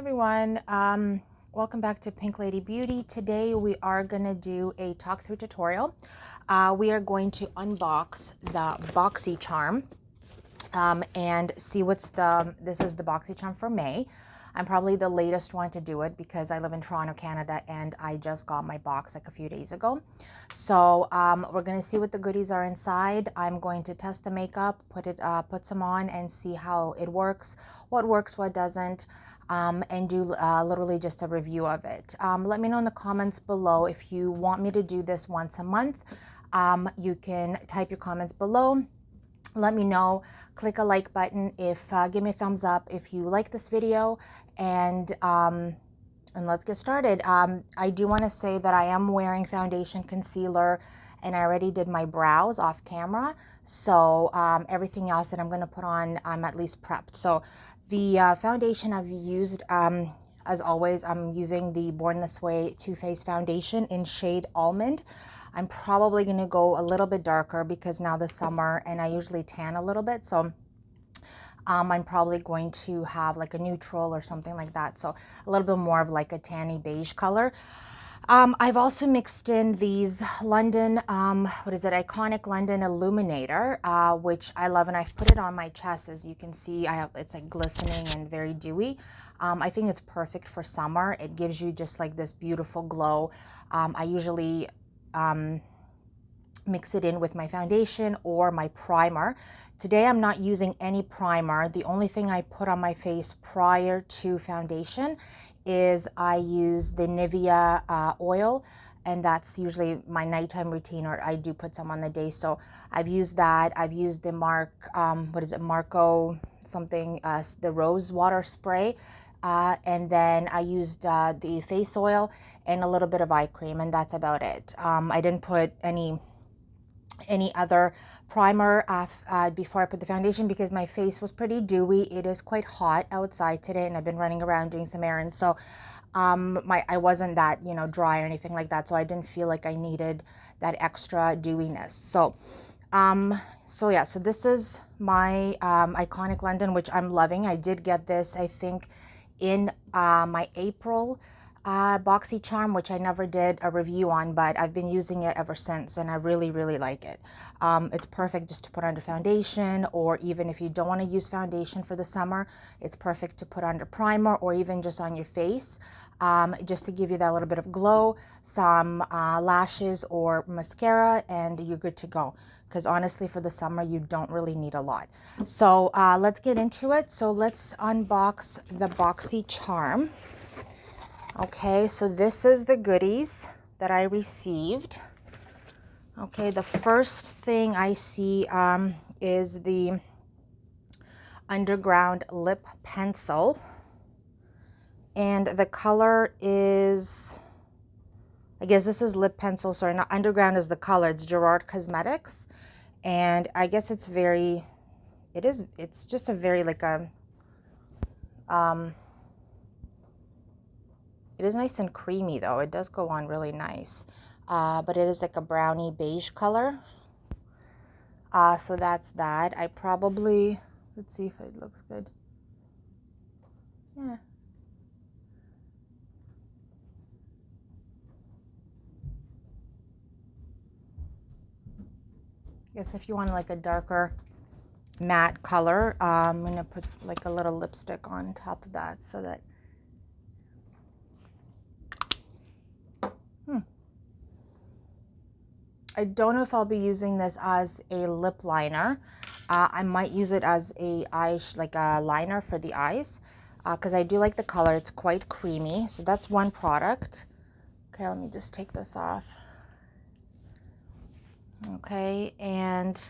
everyone, welcome back to Pink Lady Beauty. Today we are going to do a talk through tutorial. We are going to unbox the Boxy Charm and see this is the Boxy Charm for May. I'm probably the latest one to do it because I live in Toronto, Canada, and I just got my box like a few days ago. So we're going to see what the goodies are inside. I'm going to test the makeup, put some on and see how it works, what doesn't, and do literally just a review of it. Let me know in the comments below if you want me to do this once a month. You can type your comments below. Let me know. Click a like button if give me a thumbs up if you like this video, and let's get started. I do want to say that I am wearing foundation, concealer, and I already did my brows off camera. So everything else that I'm going to put on, I'm at least prepped. So the foundation I've used, as always, I'm using the Born This Way Too Faced foundation in shade Almond. I'm probably going to go a little bit darker because now the summer and I usually tan a little bit. So I'm probably going to have like a neutral or something like that. So a little bit more of like a tanny beige color. I've also mixed in these London, Iconic London Illuminator, which I love, and I've put it on my chest. As you can see, it's like glistening and very dewy. I think it's perfect for summer. It gives you just like this beautiful glow. I usually mix it in with my foundation or my primer. Today I'm not using any primer. The only thing I put on my face prior to foundation is I use the Nivea oil, and that's usually my nighttime routine, or I do put some on the day. So I've used that. I've used the Marco something, the rose water spray. And then I used the face oil and a little bit of eye cream, and that's about it. I didn't put any other primer before I put the foundation because my face was pretty dewy. It is quite hot outside today, and I've been running around doing some errands. So I wasn't that, dry or anything like that. So I didn't feel like I needed that extra dewiness. So so this is my Iconic London, which I'm loving. I did get this, I think, in my April Boxy Charm, which I never did a review on, but I've been using it ever since, and I really, really like it. It's perfect just to put under foundation, or even if you don't want to use foundation for the summer, it's perfect to put under primer or even just on your face, just to give you that little bit of glow, some lashes or mascara, and you're good to go. Because honestly, for the summer, you don't really need a lot. So let's get into it. So let's unbox the Boxy Charm. Okay, so this is the goodies that I received. Okay, the first thing I see is the Underground Lip Pencil. And the color is, I guess this is lip pencil, sorry, not Underground is the color, it's Gerard Cosmetics. And I guess it's just a very like a, it is nice and creamy though. It does go on really nice. But it is like a brownie beige color. So that's that. I probably, let's see if it looks good. Yeah. I guess if you want like a darker matte color, I'm going to put like a little lipstick on top of that so that I don't know if I'll be using this as a lip liner. I might use it as a liner for the eyes, because I do like the color. It's quite creamy. So that's one product. Okay, let me just take this off. Okay, and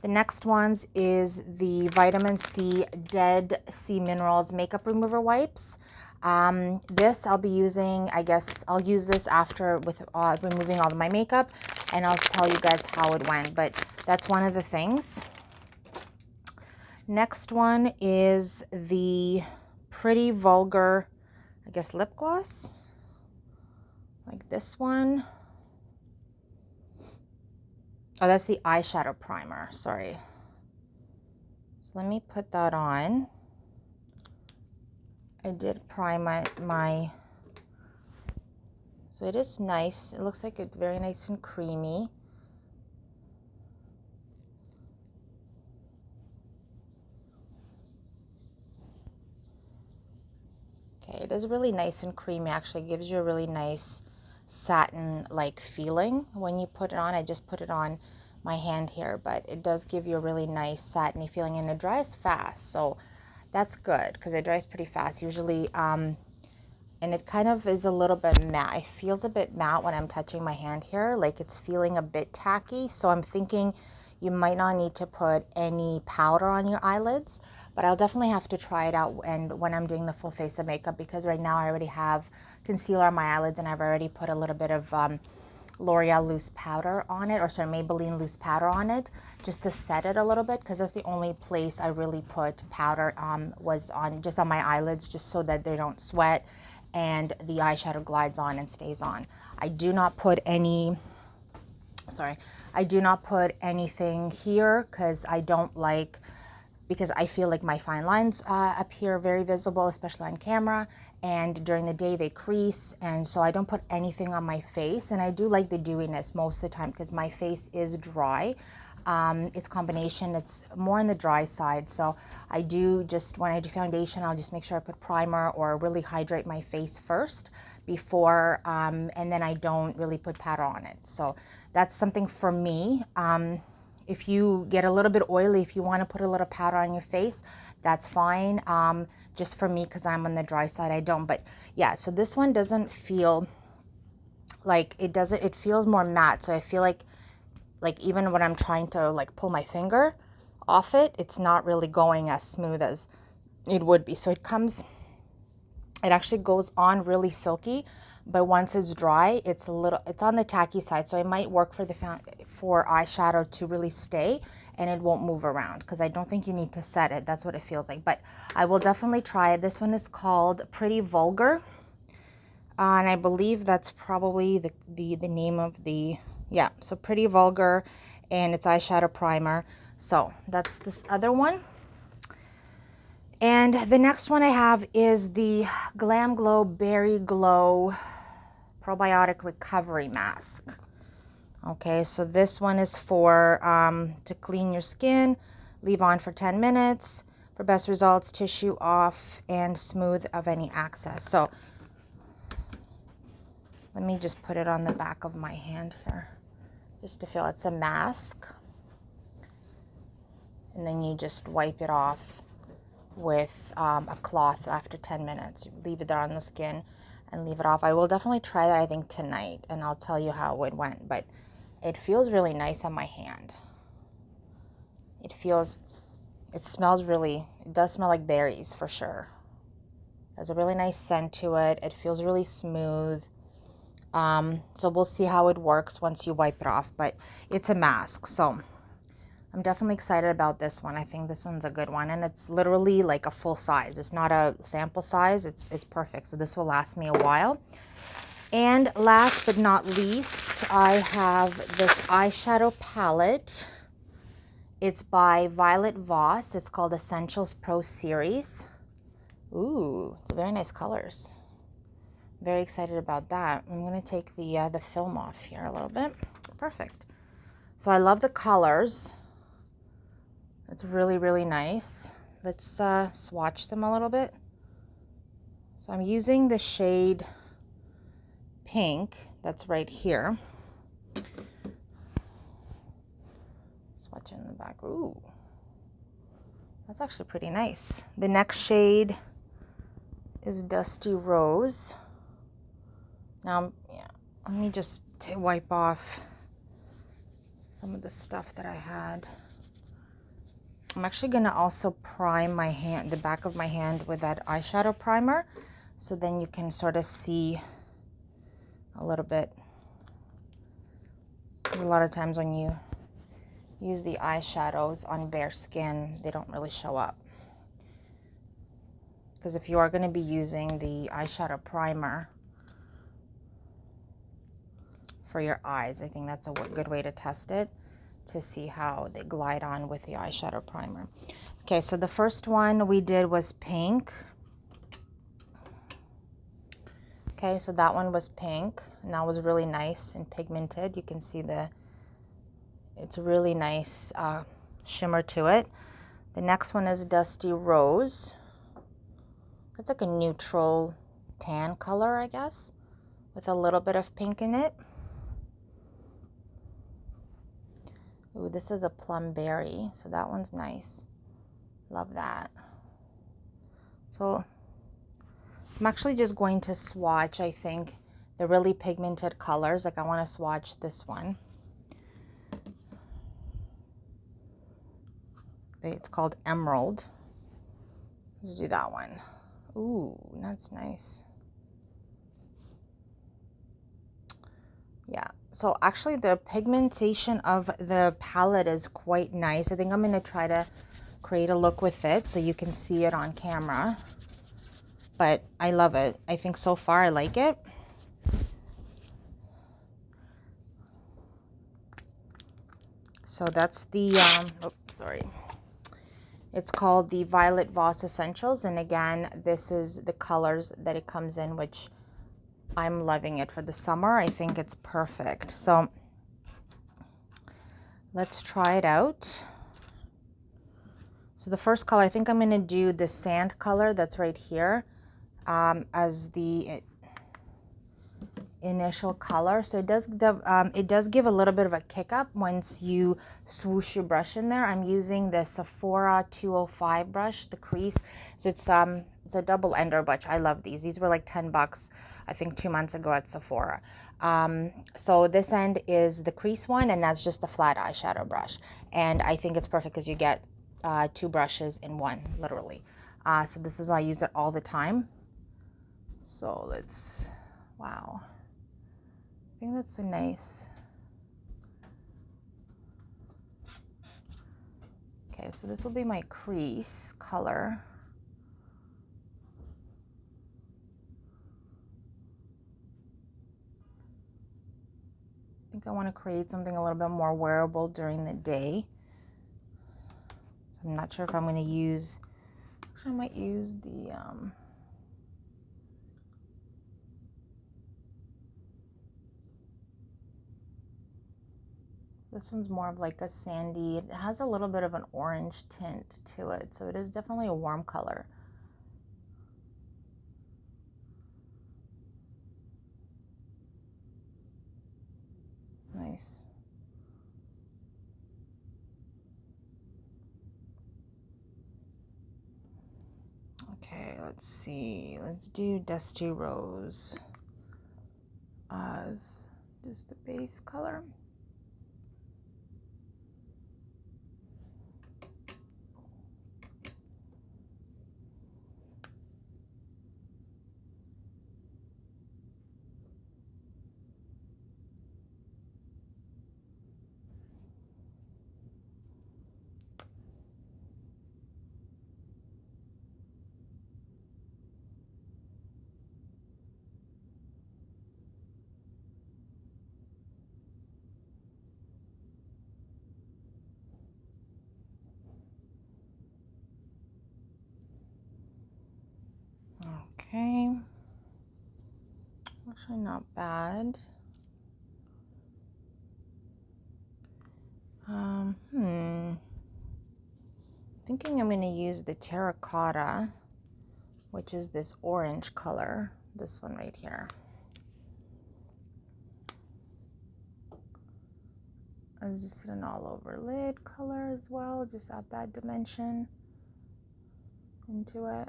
the next ones is the Vitamin C Dead Sea Minerals Makeup Remover Wipes. This I'll be using, I guess I'll use this after with removing all of my makeup, and I'll tell you guys how it went, but that's one of the things. Next one is the Pretty Vulgar, I guess, lip gloss, like this one. Oh, that's the eyeshadow primer, sorry. So let me put that on. I did prime my, so it is nice. It looks like it's very nice and creamy. Okay, it is really nice and creamy. Actually, it gives you a really nice satin-like feeling when you put it on. I just put it on my hand here, but it does give you a really nice satiny feeling, and it dries fast, so that's good because it dries pretty fast usually. And it kind of is a little bit matte. It feels a bit matte when I'm touching my hand here, like it's feeling a bit tacky. So I'm thinking you might not need to put any powder on your eyelids, but I'll definitely have to try it out and when I'm doing the full face of makeup, because right now I already have concealer on my eyelids and I've already put a little bit of L'Oreal loose powder on it, or sorry, Maybelline loose powder on it, just to set it a little bit, because that's the only place I really put powder was on just on my eyelids, just so that they don't sweat and the eyeshadow glides on and stays on. I do not put any, sorry, I do not put anything here because I don't like, because I feel like my fine lines appear very visible, especially on camera, and during the day they crease, and so I don't put anything on my face. And I do like the dewiness most of the time because my face is dry. It's combination, it's more on the dry side, so I do just, when I do foundation, I'll just make sure I put primer or really hydrate my face first before, and then I don't really put powder on it. So that's something for me. If you get a little bit oily, if you want to put a little powder on your face, that's fine. Just for me, because I'm on the dry side, I don't. But yeah, so this one doesn't feel like, it feels more matte. So I feel like even when I'm trying to like pull my finger off it, it's not really going as smooth as it would be. So it actually goes on really silky, but once it's dry, it's on the tacky side. So it might work for for eyeshadow to really stay and it won't move around, because I don't think you need to set it. That's what it feels like, but I will definitely try it. This one is called Pretty Vulgar. And I believe that's probably the name of the, yeah, so Pretty Vulgar, and it's eyeshadow primer. So that's this other one. And the next one I have is the Glam Glow Berry Glow Probiotic Recovery Mask. Okay, so this one is for to clean your skin, leave on for 10 minutes. For best results, tissue off and smooth of any excess. So let me just put it on the back of my hand here, just to feel. It's a mask. And then you just wipe it off with a cloth after 10 minutes. You leave it there on the skin and leave it off. I will definitely try that, I think, tonight, and I'll tell you how it went. But it feels really nice on my hand. It smells really, it does smell like berries for sure. There's a really nice scent to it. It feels really smooth. So we'll see how it works once you wipe it off, but it's a mask, so I'm definitely excited about this one. I think this one's a good one, and it's literally like a full size. It's not a sample size. It's perfect, so this will last me a while. And last but not least, I have this eyeshadow palette. It's by Violet Voss. It's called Essentials Pro Series. Ooh, it's very nice colors. Very excited about that. I'm going to take the film off here a little bit. Perfect. So I love the colors. It's really, really nice. Let's swatch them a little bit. So I'm using the shade Pink that's right here. Swatch in the back. Ooh, that's actually pretty nice. The next shade is Dusty Rose. Now, yeah, let me just wipe off some of the stuff that I had. I'm actually going to also prime my hand, the back of my hand, with that eyeshadow primer, so then you can sort of see a little bit. Because a lot of times when you use the eyeshadows on bare skin, they don't really show up. Because if you are going to be using the eyeshadow primer for your eyes, I think that's a good way to test it, to see how they glide on with the eyeshadow primer. Okay, so the first one we did was Pink. Okay, so that one was pink, and that was really nice and pigmented. You can see it's a really nice shimmer to it. The next one is Dusty Rose. It's like a neutral tan color, I guess, with a little bit of pink in it. Ooh, this is a plum berry, so that one's nice. Love that. So I'm actually just going to swatch, I think, the really pigmented colors. Like I want to swatch this one. It's called Emerald. Let's do that one. Ooh, that's nice. Yeah, so actually the pigmentation of the palette is quite nice. I think I'm going to try to create a look with it so you can see it on camera. But I love it. I think so far I like it. So that's the, it's called the Violet Voss Essentials. And again, this is the colors that it comes in, which I'm loving it for the summer. I think it's perfect. So let's try it out. So the first color, I think I'm going to do the sand color that's right here as the initial color. So it does give a little bit of a kick up once you swoosh your brush in there. I'm using the Sephora 205 brush, the crease. So it's a double ender brush. I love these. These were like 10 bucks, I think 2 months ago at Sephora. So this end is the crease one, and that's just a flat eyeshadow brush. And I think it's perfect because you get 2 brushes in one, literally. So this is why I use it all the time. So let's, wow. I think that's a nice. Okay, so this will be my crease color. I think I want to create something a little bit more wearable during the day. I'm not sure if I'm going to use, actually I might use the, this one's more of like a sandy, it has a little bit of an orange tint to it, so it is definitely a warm color. Nice. Okay, let's see. Let's do Dusty Rose as just the base color. Okay, actually not bad. Thinking I'm going to use the Terra Cotta, which is this orange color, this one right here. I was just an all over lid color as well, just add that dimension into it.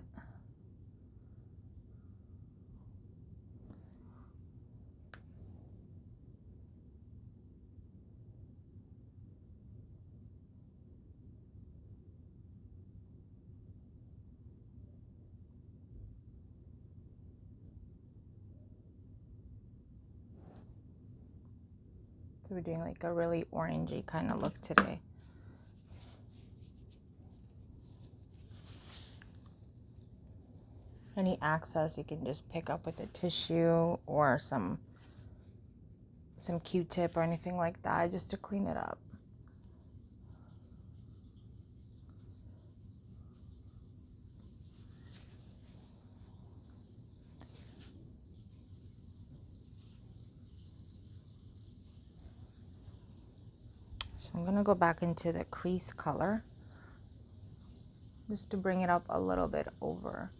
So we're doing like a really orangey kind of look today. Any excess you can just pick up with a tissue or some Q-tip or anything like that just to clean it up. So I'm gonna go back into the crease color just to bring it up a little bit over.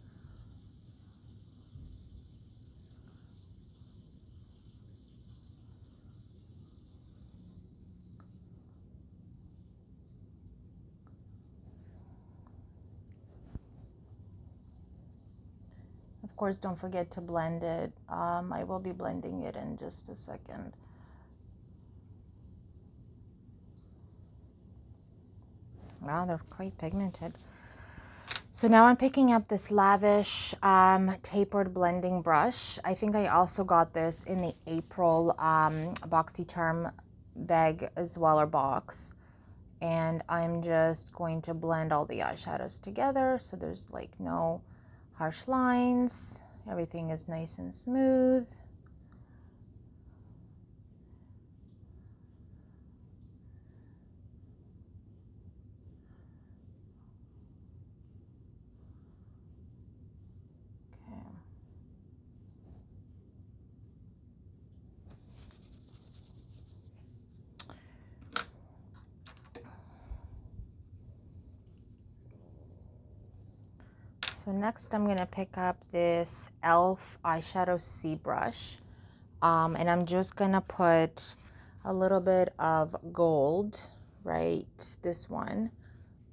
Of course, don't forget to blend it. I will be blending it in just a second. Wow, they're quite pigmented. So now I'm picking up this Lavish tapered blending brush. I think I also got this in the April Boxy Charm bag as well, or box. And I'm just going to blend all the eyeshadows together so there's like no harsh lines. Everything is nice and smooth. So next I'm going to pick up this e.l.f. Eyeshadow See Brush. And I'm just going to put a little bit of gold, right, this one,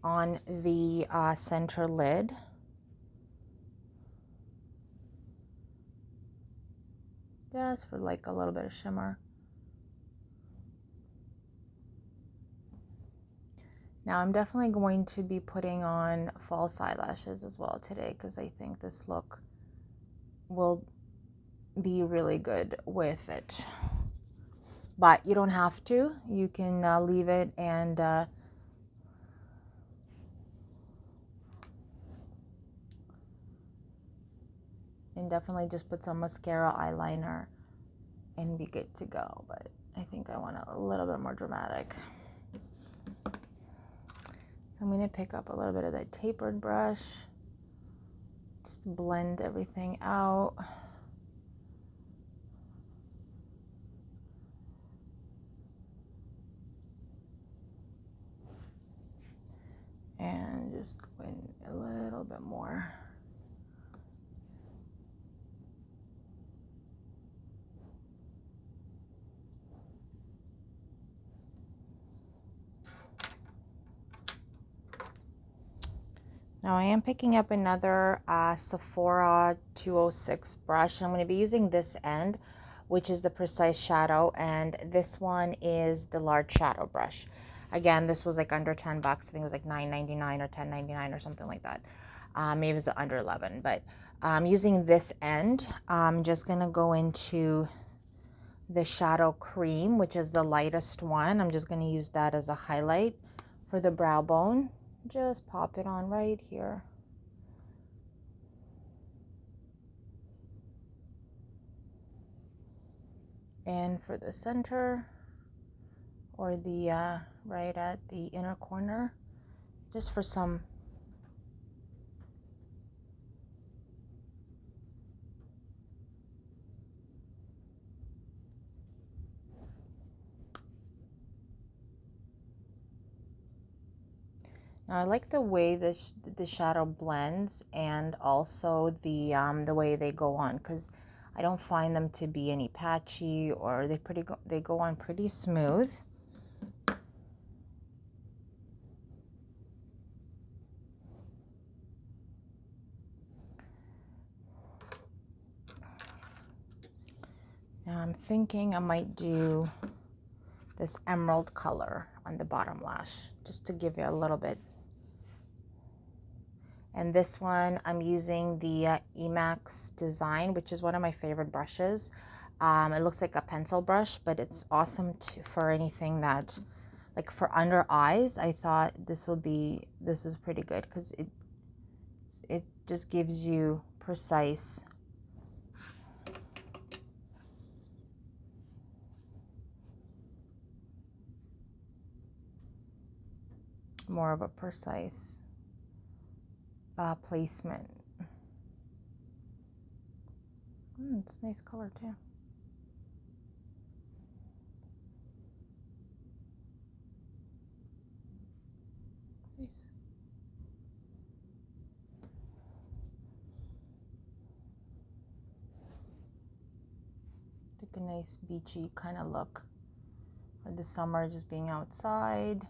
on the center lid. Just for like a little bit of shimmer. Now I'm definitely going to be putting on false eyelashes as well today because I think this look will be really good with it. But you don't have to. You can leave it and definitely just put some mascara, eyeliner, and be good to go. But I think I want it a little bit more dramatic. So I'm going to pick up a little bit of that tapered brush, just blend everything out. And just go in a little bit more. Now I am picking up another Sephora 206 brush. I'm going to be using this end, which is the Precise Shadow, and this one is the large shadow brush. Again, this was like under 10 bucks. I think it was like $9.99 or $10.99 or something like that. Maybe it was under 11, but I'm using this end. I'm just going to go into the Shadow Cream, which is the lightest one. I'm just going to use that as a highlight for the brow bone. Just pop it on right here. And for the center, or the right at the inner corner, just for some Now I like the way the shadow blends, and also the way they go on, because I don't find them to be any patchy, or they go on pretty smooth. Now I'm thinking I might do this emerald color on the bottom lash, just to give it a little bit. And this one, I'm using the Emacs design, which is one of my favorite brushes. It looks like a pencil brush, but it's awesome for anything that, like for under eyes. I thought this is pretty good because it just gives you precise. More of a precise placement. It's a nice color too. I'm Nice. Take a nice beachy kind of look for the summer, just being outside.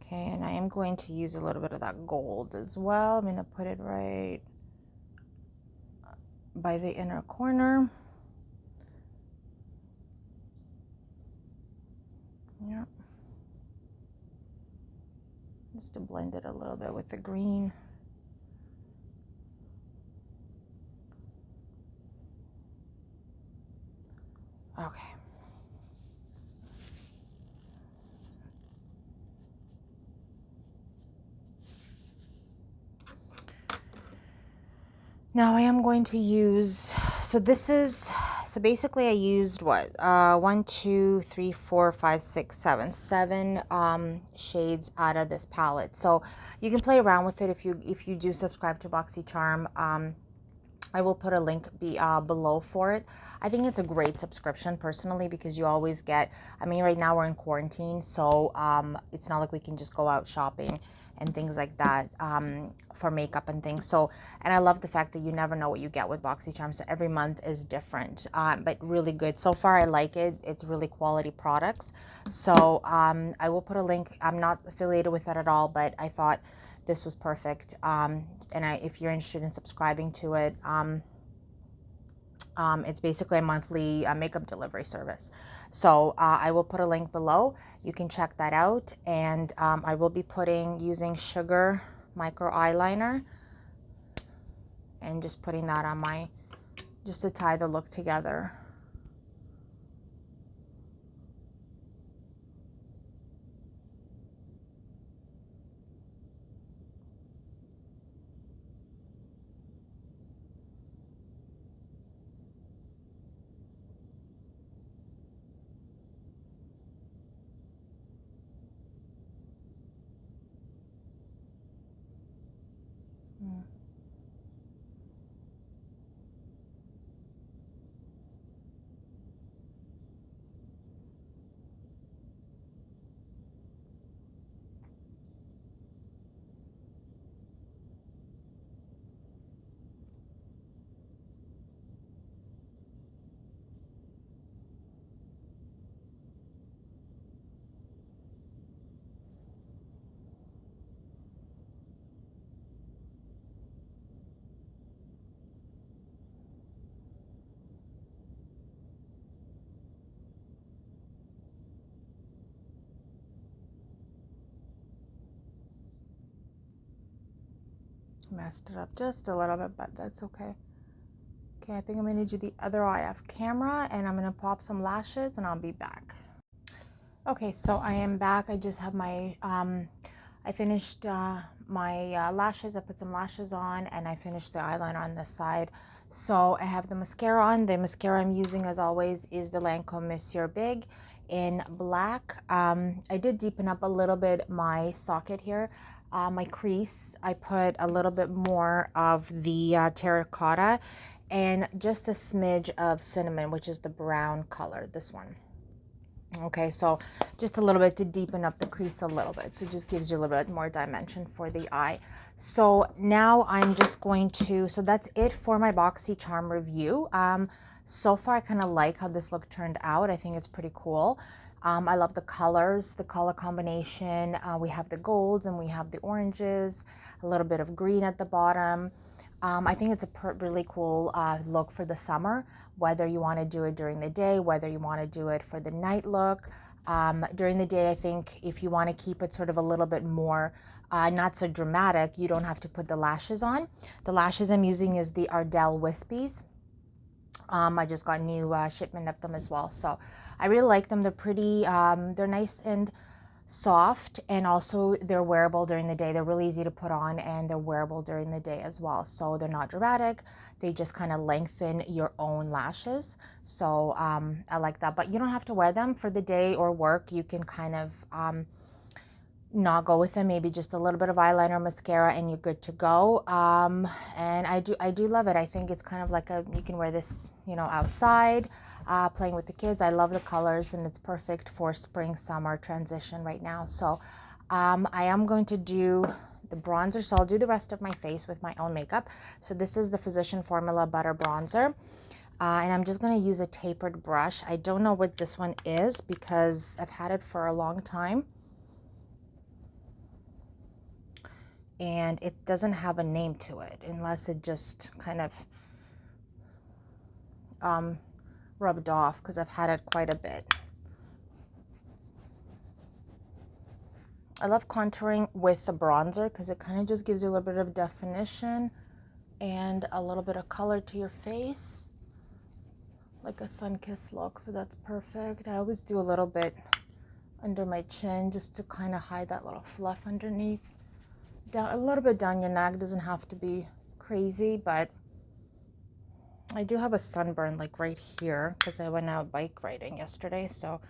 Okay, and I am going to use a little bit of that gold as well. I'm going to put it right by the inner corner. Yeah. Just to blend it a little bit with the green. Okay. Now I am going to use, so basically I used what, 1, 2, 3, 4, 5, 6, 7, 7 shades out of this palette. So you can play around with it if you do subscribe to Boxy Charm. I will put a link below for it. I think it's a great subscription personally, because you always get, I mean, right now we're in quarantine, so it's not like we can just go out shopping and things like that for makeup and things. So, and I love the fact that you never know what you get with Boxy Charm. So every month is different, but really good. So far, I like it. It's really quality products. So I will put a link. I'm not affiliated with it at all, but I thought this was perfect. And if you're interested in subscribing to it, it's basically a monthly makeup delivery service. So I will put a link below. You can check that out. And I will be using Sugar Micro Eyeliner and just putting that on just to tie the look together. Messed it up just a little bit, but that's okay. Okay, I think I'm going to do the other eye off camera, and I'm going to pop some lashes, and I'll be back. Okay, so I am back. I just have my, I finished my lashes. I put some lashes on, and I finished the eyeliner on this side. So I have the mascara on. The mascara I'm using, as always, is the Lancome Monsieur Big in black. I did deepen up a little bit my socket here. My crease, I put a little bit more of the Terra Cotta and just a smidge of cinnamon, which is the brown color, this one. Okay, so just a little bit to deepen up the crease a little bit. So it just gives you a little bit more dimension for the eye. So now I'm just going to, so that's it for my Boxy Charm review. So far, I kind of like how this look turned out. I think it's pretty cool. I love the colors, the color combination. We have the golds and we have the oranges, a little bit of green at the bottom. I think it's a really cool look for the summer, whether you want to do it during the day, whether you want to do it for the night look. During the day, I think if you want to keep it sort of a little bit more not so dramatic, you don't have to put the lashes on. The lashes I'm using is the Ardell Wispies. I just got a new shipment of them as well. So I really like them. They're pretty, they're nice and soft, and also they're wearable during the day. They're really easy to put on, and they're wearable during the day as well. So they're not dramatic. They just kind of lengthen your own lashes. So I like that, but you don't have to wear them for the day or work. You can kind of not go with them, maybe just a little bit of eyeliner, mascara, and you're good to go. And I do love it. I think it's kind of like you can wear this, you know, outside, playing with the kids. I love the colors, and it's perfect for spring summer transition right now. So I am going to do the bronzer, so I'll do the rest of my face with my own makeup. So this is the Physician Formula Butter Bronzer, and I'm just going to use a tapered brush. I don't know what this one is because I've had it for a long time, and it doesn't have a name to it unless it just kind of rubbed off, because I've had it quite a bit. I love contouring with the bronzer because it kind of just gives you a little bit of definition and a little bit of color to your face, like a sun-kissed look. So that's perfect. I always do a little bit under my chin just to kind of hide that little fluff underneath. Down a little bit down your neck. Doesn't have to be crazy, but I do have a sunburn like right here because I went out bike riding yesterday, so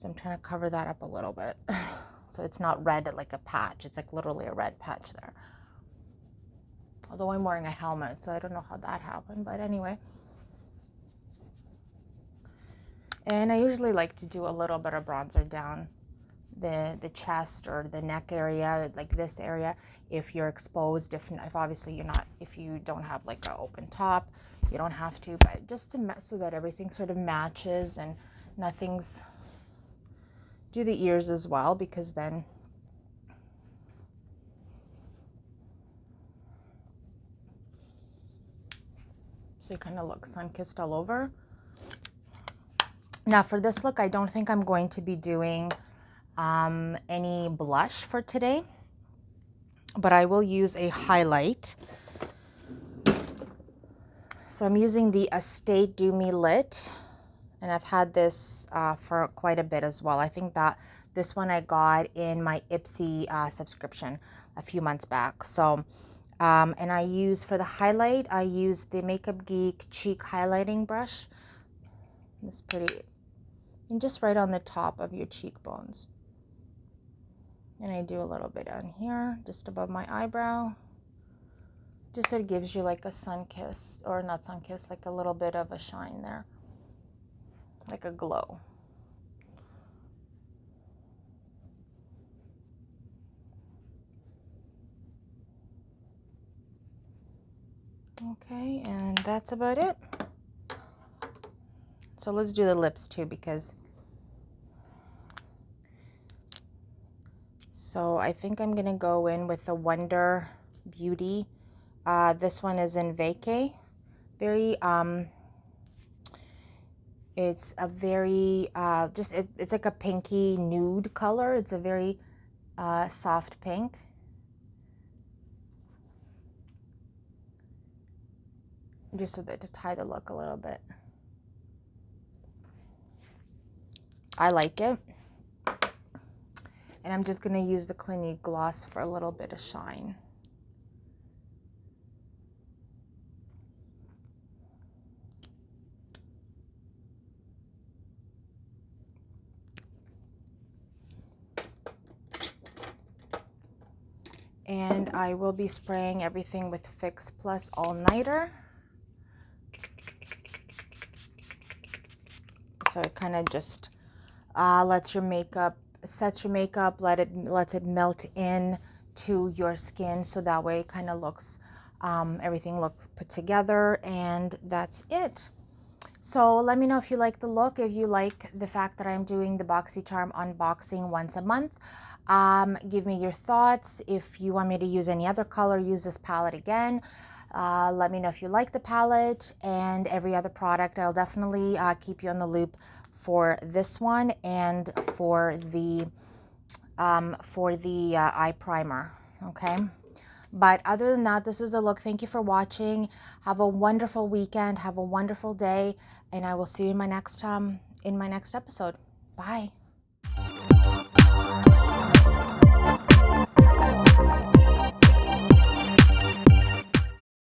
I'm trying to cover that up a little bit so it's not red like a patch. It's like literally a red patch there, although I'm wearing a helmet, so I don't know how that happened, but anyway. And I usually like to do a little bit of bronzer down the chest or the neck area, like this area, if you're exposed. If obviously you're not, if you don't have like an open top, you don't have to, but just to so that everything sort of matches and nothing's. Do the ears as well, because then so you kind of look sun-kissed all over. Now for this look, I don't think I'm going to be doing any blush for today, but I will use a highlight. So I'm using the Estate Do Me Lit, and I've had this for quite a bit as well. I think that this one I got in my Ipsy subscription a few months back. So, and I use, for the highlight, I use the Makeup Geek Cheek Highlighting Brush. It's pretty, and just right on the top of your cheekbones. And I do a little bit on here, just above my eyebrow. Just so it gives you like a sun kiss, or not sun kiss, like a little bit of a shine there. Like a glow. Okay, and that's about it. So let's do the lips too, because so I think I'm gonna go in with the Wonder Beauty. This one is in Vacay. Very it's a very it's like a pinky nude color. It's a very soft pink. Just so that to tie the look a little bit. I like it. And I'm just going to use the Clinique gloss for a little bit of shine. And I will be spraying everything with Fix Plus All Nighter. So it kind of just lets your makeup, sets your makeup, lets it melt in to your skin, so that way it kind of looks, everything looks put together, and that's it. So let me know if you like the look, if you like the fact that I'm doing the Boxy Charm unboxing once a month. Give me your thoughts. If you want me to use any other color, use this palette again. Let me know if you like the palette and every other product. I'll definitely keep you on the loop for this one and for the eye primer, okay? But other than that, this is the look. Thank you for watching. Have a wonderful weekend. Have a wonderful day, and I will see you in my next in my next episode. Bye.